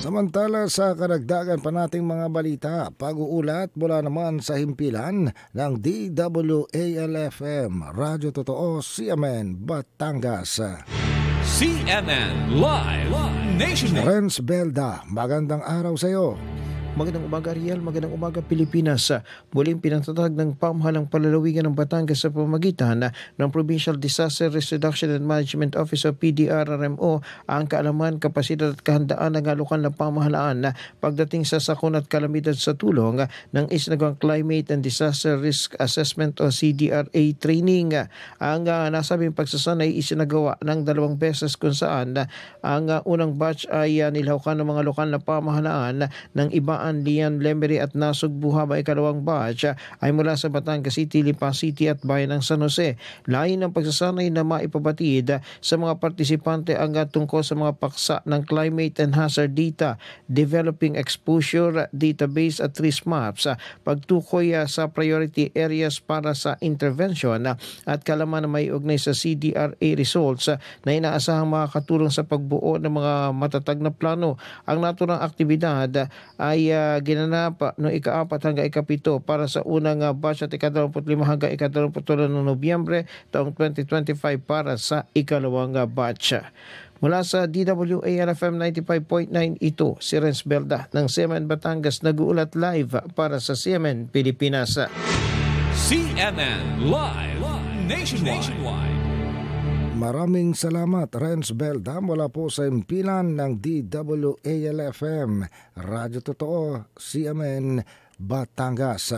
Samantala sa karagdagan pa nating mga balita, pag-uulat mula naman sa himpilan ng DWALFM, Radyo Totoo, CMN, Batangas. CNN Live Nationwide. Renz Belda, magandang araw sa iyo. Magandang umaga Ariel, magandang umaga Pilipinas. Muling pinatatatag ng pamahalang palalawigan ng Batangas sa pamamagitan ng Provincial Disaster Risk Reduction and Management Office o PDRRMO ang kaalaman, kapasidad at kahandaan ng lokal na pamahalaan pagdating sa sakuna at kalamidad sa tulong ng isinagawang Climate and Disaster Risk Assessment o CDRA training. Ang nasabing pagsasanay isinagawa ng 2 beses kung saan ang unang batch ay nilahawkan ng mga lokal na pamahalaan ng iba Lian, Lemery at Nasug Buhaba. Ikalawang batch ay mula sa Batangas City, Lipa City at Bayan ng San Jose. Lain ng pagsasanay na maipabatid sa mga partisipante ang tungkol sa mga paksa ng climate and hazard data, developing exposure database at risk maps, pagtukoy sa priority areas para sa intervention at kalaman na may ugnay sa CDRA results na inaasahang makakatulong sa pagbuo ng mga matatag na plano. Ang naturang aktibidad ay ginanap noong ika-4 hanggang ika-7 para sa unang batch at ika-25 hanggang ika-28 ng Nobyembre taong 2025 para sa ikalawang batch. Mula sa DWALFM 95.9, ito si Renz Belda ng CMN Batangas, nag-uulat live para sa CMN Pilipinas. CNN Live Nationwide. Maraming salamat Renz Belda mula po sa himpilan ng DWALFM, Radyo Totoo, CMN, Batangas.